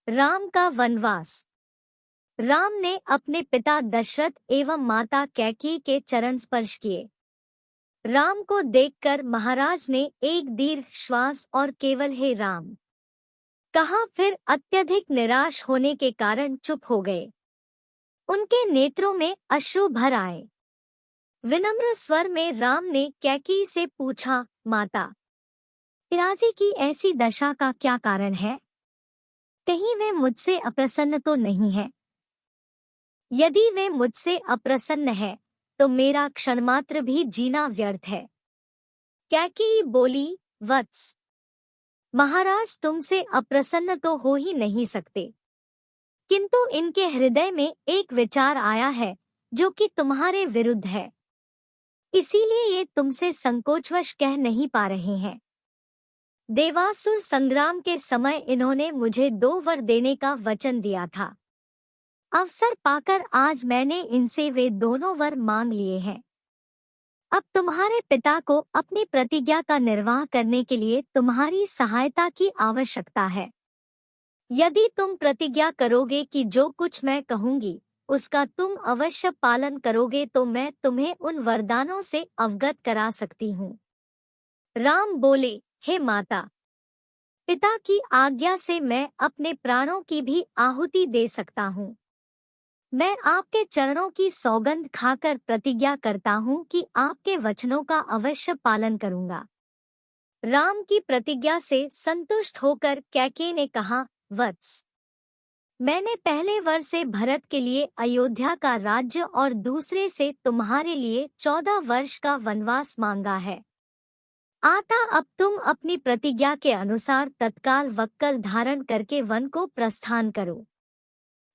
राम का वनवास। राम ने अपने पिता दशरथ एवं माता कैकेयी के चरण स्पर्श किए। राम को देखकर महाराज ने एक दीर्घ श्वास और केवल हे राम कहा, फिर अत्यधिक निराश होने के कारण चुप हो गए। उनके नेत्रों में अश्रु भर आए। विनम्र स्वर में राम ने कैकेयी से पूछा, माता, पिताजी की ऐसी दशा का क्या कारण है? कहीं वे मुझसे अप्रसन्न तो नहीं है? यदि वे मुझसे अप्रसन्न है तो मेरा क्षणमात्र भी जीना व्यर्थ है। कैकेयी बोली, वत्स, महाराज तुमसे अप्रसन्न तो हो ही नहीं सकते, किंतु इनके हृदय में एक विचार आया है जो कि तुम्हारे विरुद्ध है, इसीलिए ये तुमसे संकोचवश कह नहीं पा रहे हैं। देवासुर संग्राम के समय इन्होंने मुझे 2 वर देने का वचन दिया था। अवसर पाकर आज मैंने इनसे वे दोनों वर मांग लिए हैं। अब तुम्हारे पिता को अपनी प्रतिज्ञा का निर्वाह करने के लिए तुम्हारी सहायता की आवश्यकता है। यदि तुम प्रतिज्ञा करोगे कि जो कुछ मैं कहूंगी उसका तुम अवश्य पालन करोगे तो मैं तुम्हें उन वरदानों से अवगत करा सकती हूँ। राम बोले, हे माता, पिता की आज्ञा से मैं अपने प्राणों की भी आहुति दे सकता हूँ। मैं आपके चरणों की सौगंध खाकर प्रतिज्ञा करता हूँ कि आपके वचनों का अवश्य पालन करूँगा। राम की प्रतिज्ञा से संतुष्ट होकर कैकेयी ने कहा, वत्स, मैंने पहले वर से भरत के लिए अयोध्या का राज्य और दूसरे से तुम्हारे लिए 14 वर्ष का वनवास मांगा है। आता अब तुम अपनी प्रतिज्ञा के अनुसार तत्काल वक्कल धारण करके वन को प्रस्थान करो।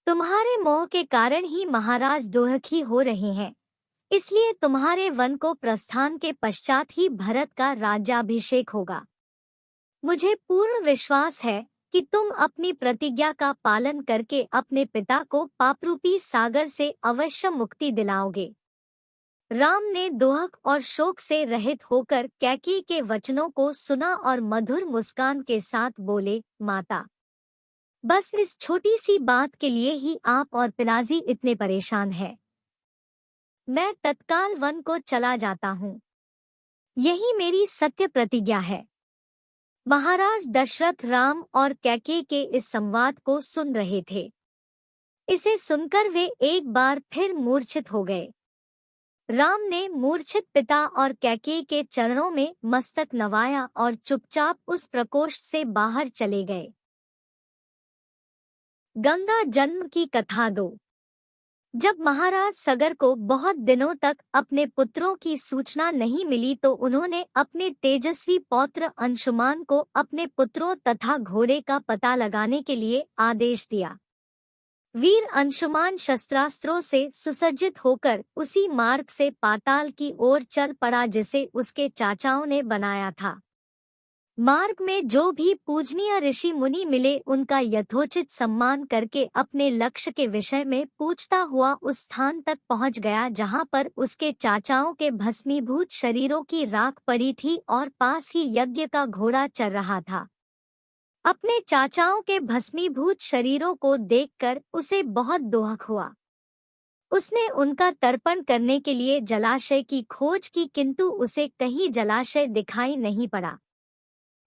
तुम्हारे मोह के कारण ही महाराज दुखी हो रहे हैं, इसलिए तुम्हारे वन को प्रस्थान के पश्चात ही भरत का राज्याभिषेक होगा। मुझे पूर्ण विश्वास है कि तुम अपनी प्रतिज्ञा का पालन करके अपने पिता को पापरूपी सागर से अवश्य मुक्ति दिलाओगे। राम ने दुख और शोक से रहित होकर कैकेयी के वचनों को सुना और मधुर मुस्कान के साथ बोले, माता, बस इस छोटी सी बात के लिए ही आप और पिताजी इतने परेशान हैं। मैं तत्काल वन को चला जाता हूँ। यही मेरी सत्य प्रतिज्ञा है। महाराज दशरथ राम और कैकेयी के इस संवाद को सुन रहे थे। इसे सुनकर वे एक बार फिर मूर्छित हो गए। राम ने मूर्छित पिता और कैकेयी के चरणों में मस्तक नवाया और चुपचाप उस प्रकोष्ठ से बाहर चले गए। गंगा जन्म की कथा 2। जब महाराज सगर को बहुत दिनों तक अपने पुत्रों की सूचना नहीं मिली तो उन्होंने अपने तेजस्वी पौत्र अंशुमान को अपने पुत्रों तथा घोड़े का पता लगाने के लिए आदेश दिया। वीर अंशुमान शस्त्रास्त्रों से सुसज्जित होकर उसी मार्ग से पाताल की ओर चल पड़ा जिसे उसके चाचाओं ने बनाया था। मार्ग में जो भी पूजनीय ऋषि मुनि मिले उनका यथोचित सम्मान करके अपने लक्ष्य के विषय में पूछता हुआ उस स्थान तक पहुंच गया जहां पर उसके चाचाओं के भस्मीभूत शरीरों की राख पड़ी थी और पास ही यज्ञ का घोड़ा चल रहा था। अपने चाचाओं के भस्मीभूत शरीरों को देखकर उसे बहुत दुख हुआ। उसने उनका तर्पण करने के लिए जलाशय की खोज की, किंतु उसे कहीं जलाशय दिखाई नहीं पड़ा।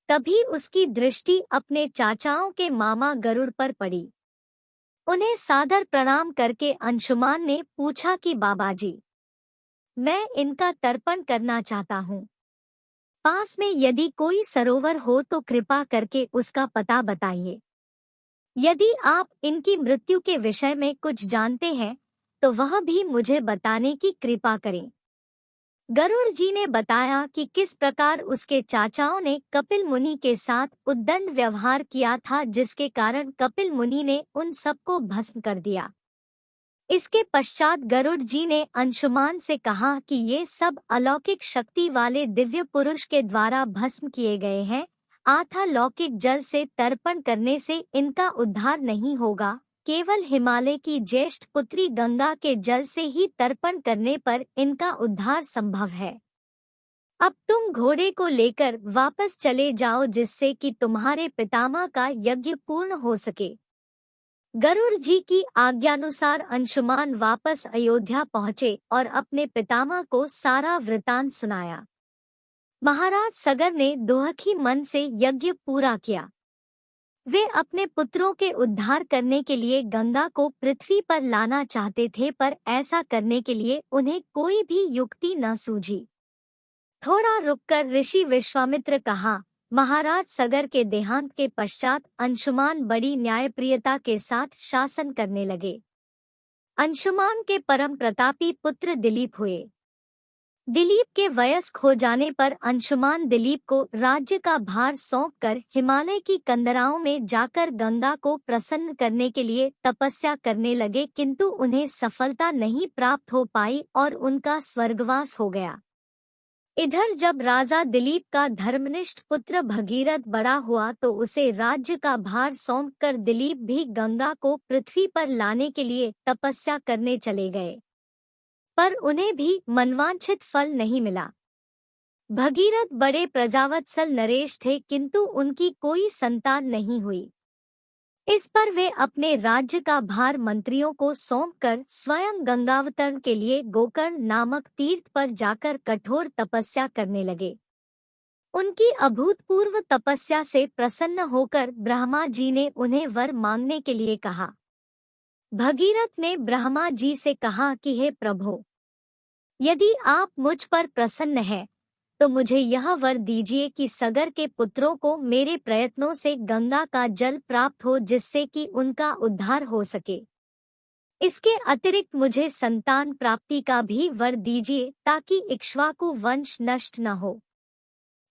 तभी उसकी दृष्टि अपने चाचाओं के मामा गरुड़ पर पड़ी। उन्हें सादर प्रणाम करके अंशुमान ने पूछा कि बाबाजी, मैं इनका तर्पण करना चाहता हूँ। पास में यदि कोई सरोवर हो तो कृपा करके उसका पता बताइए। यदि आप इनकी मृत्यु के विषय में कुछ जानते हैं तो वह भी मुझे बताने की कृपा करें। गरुड़ जी ने बताया कि किस प्रकार उसके चाचाओं ने कपिल मुनि के साथ उद्दंड व्यवहार किया था, जिसके कारण कपिल मुनि ने उन सबको भस्म कर दिया। इसके पश्चात गरुड़ जी ने अंशुमान से कहा कि ये सब अलौकिक शक्ति वाले दिव्य पुरुष के द्वारा भस्म किए गए हैं, अतः लौकिक जल से तर्पण करने से इनका उद्धार नहीं होगा, केवल हिमालय की ज्येष्ठ पुत्री गंगा के जल से ही तर्पण करने पर इनका उद्धार संभव है। अब तुम घोड़े को लेकर वापस चले जाओ जिससे कि तुम्हारे पितामह का यज्ञ पूर्ण हो सके। गरुड़ जी की आज्ञानुसार अंशुमान वापस अयोध्या पहुंचे और अपने पितामह को सारा वृतांत सुनाया। महाराज सगर ने दुखी मन से यज्ञ पूरा किया। वे अपने पुत्रों के उद्धार करने के लिए गंगा को पृथ्वी पर लाना चाहते थे, पर ऐसा करने के लिए उन्हें कोई भी युक्ति न सूझी। थोड़ा रुककर ऋषि विश्वामित्र कहा, महाराज सगर के देहांत के पश्चात अंशुमान बड़ी न्यायप्रियता के साथ शासन करने लगे। अंशुमान के परम प्रतापी पुत्र दिलीप हुए। दिलीप के वयस्क हो जाने पर अंशुमान दिलीप को राज्य का भार सौंपकर हिमालय की कंदराओं में जाकर गंगा को प्रसन्न करने के लिए तपस्या करने लगे, किंतु उन्हें सफलता नहीं प्राप्त हो पाई और उनका स्वर्गवास हो गया। इधर जब राजा दिलीप का धर्मनिष्ठ पुत्र भगीरथ बड़ा हुआ तो उसे राज्य का भार सौंपकर दिलीप भी गंगा को पृथ्वी पर लाने के लिए तपस्या करने चले गए, पर उन्हें भी मनवांछित फल नहीं मिला। भगीरथ बड़े प्रजावत्सल नरेश थे, किंतु उनकी कोई संतान नहीं हुई। इस पर वे अपने राज्य का भार मंत्रियों को सौंपकर स्वयं गंगावतरण के लिए गोकर्ण नामक तीर्थ पर जाकर कठोर तपस्या करने लगे। उनकी अभूतपूर्व तपस्या से प्रसन्न होकर ब्रह्मा जी ने उन्हें वर मांगने के लिए कहा। भगीरथ ने ब्रह्मा जी से कहा कि हे प्रभो, यदि आप मुझ पर प्रसन्न हैं तो मुझे यह वर दीजिए कि सगर के पुत्रों को मेरे प्रयत्नों से गंगा का जल प्राप्त हो, जिससे कि उनका उद्धार हो सके। इसके अतिरिक्त मुझे संतान प्राप्ति का भी वर दीजिए, ताकि इक्ष्वाकु वंश नष्ट न हो।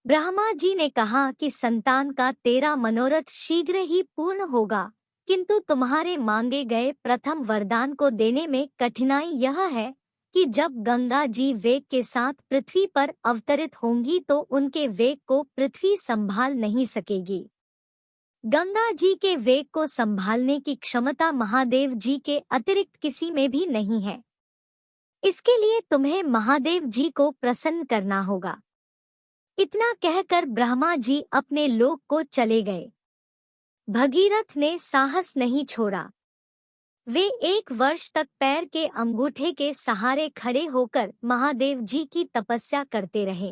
ब्रह्मा जी ने कहा कि संतान का तेरा मनोरथ शीघ्र ही पूर्ण होगा, किंतु तुम्हारे मांगे गए प्रथम वरदान को देने में कठिनाई यह है कि जब गंगा जी वेग के साथ पृथ्वी पर अवतरित होंगी तो उनके वेग को पृथ्वी संभाल नहीं सकेगी। गंगा जी के वेग को संभालने की क्षमता महादेव जी के अतिरिक्त किसी में भी नहीं है। इसके लिए तुम्हें महादेव जी को प्रसन्न करना होगा। इतना कहकर ब्रह्मा जी अपने लोक को चले गए। भगीरथ ने साहस नहीं छोड़ा। वे 1 वर्ष तक पैर के अंगूठे के सहारे खड़े होकर महादेव जी की तपस्या करते रहे।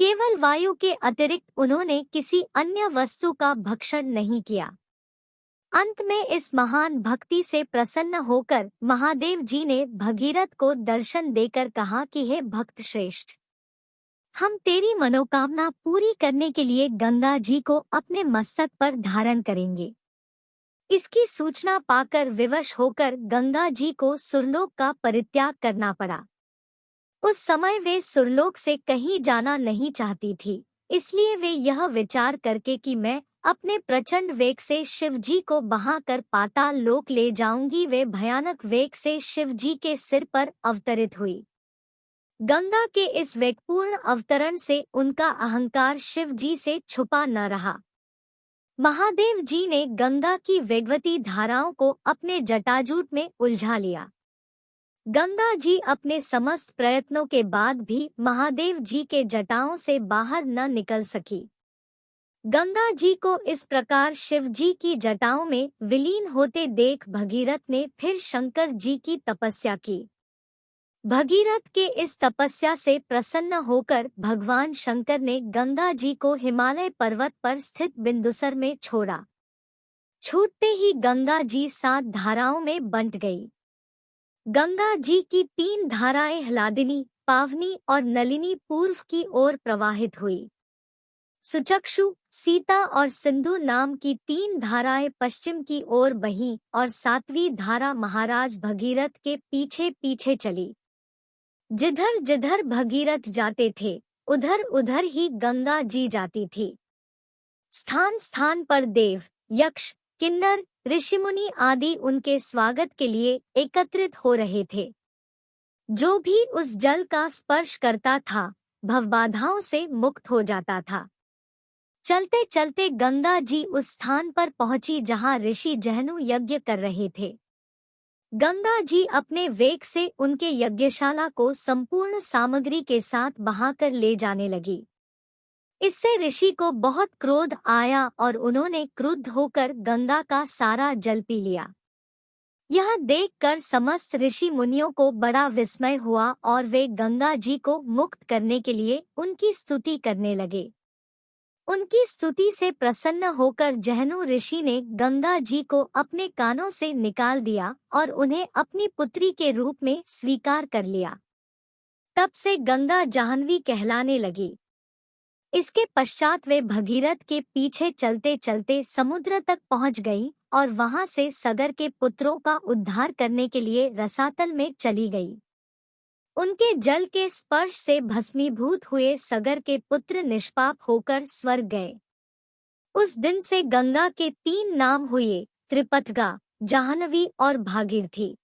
केवल वायु के अतिरिक्त उन्होंने किसी अन्य वस्तु का भक्षण नहीं किया। अंत में इस महान भक्ति से प्रसन्न होकर महादेव जी ने भगीरथ को दर्शन देकर कहा कि हे भक्त श्रेष्ठ, हम तेरी मनोकामना पूरी करने के लिए गंगा जी को अपने मस्तक पर धारण करेंगे। इसकी सूचना पाकर विवश होकर गंगा जी को सुरलोक का परित्याग करना पड़ा। उस समय वे सुरलोक से कहीं जाना नहीं चाहती थी, इसलिए वे यह विचार करके कि मैं अपने प्रचंड वेग से शिव जी को बहाकर पाताल लोक ले जाऊंगी, वे भयानक वेग से शिव जी के सिर पर अवतरित हुई। गंगा के इस वेगपूर्ण अवतरण से उनका अहंकार शिव जी से छुपा न रहा। महादेव जी ने गंगा की वेगवती धाराओं को अपने जटाजूट में उलझा लिया। गंगा जी अपने समस्त प्रयत्नों के बाद भी महादेव जी के जटाओं से बाहर न निकल सकी। गंगा जी को इस प्रकार शिव जी की जटाओं में विलीन होते देख भगीरथ ने फिर शंकर जी की तपस्या की। भगीरथ के इस तपस्या से प्रसन्न होकर भगवान शंकर ने गंगा जी को हिमालय पर्वत पर स्थित बिंदुसर में छोड़ा। छूटते ही गंगा जी 7 धाराओं में बंट गई। गंगा जी की 3 धाराएं हलादिनी, पावनी और नलिनी पूर्व की ओर प्रवाहित हुई। सुचक्षु, सीता और सिंधु नाम की 3 धाराएं पश्चिम की ओर बहीं और 7वीं धारा महाराज भगीरथ के पीछे पीछे चली। जिधर जिधर भगीरथ जाते थे उधर उधर ही गंगा जी जाती थी। स्थान स्थान पर देव, यक्ष, किन्नर, ऋषिमुनि आदि उनके स्वागत के लिए एकत्रित हो रहे थे। जो भी उस जल का स्पर्श करता था भवबाधाओं से मुक्त हो जाता था। चलते चलते गंगा जी उस स्थान पर पहुंची जहां ऋषि जहनु यज्ञ कर रहे थे। गंगा जी अपने वेग से उनके यज्ञशाला को संपूर्ण सामग्री के साथ बहाकर ले जाने लगी। इससे ऋषि को बहुत क्रोध आया और उन्होंने क्रुद्ध होकर गंगा का सारा जल पी लिया। यह देखकर समस्त ऋषि मुनियों को बड़ा विस्मय हुआ और वे गंगा जी को मुक्त करने के लिए उनकी स्तुति करने लगे। उनकी स्तुति से प्रसन्न होकर जहनु ऋषि ने गंगा जी को अपने कानों से निकाल दिया और उन्हें अपनी पुत्री के रूप में स्वीकार कर लिया। तब से गंगा जाह्नवी कहलाने लगी। इसके पश्चात वे भगीरथ के पीछे चलते चलते समुद्र तक पहुंच गई और वहां से सगर के पुत्रों का उद्धार करने के लिए रसातल में चली गई। उनके जल के स्पर्श से भस्मीभूत हुए सगर के पुत्र निष्पाप होकर स्वर्ग गए। उस दिन से गंगा के 3 नाम हुए, त्रिपथगा, जाह्नवी और भागीरथी।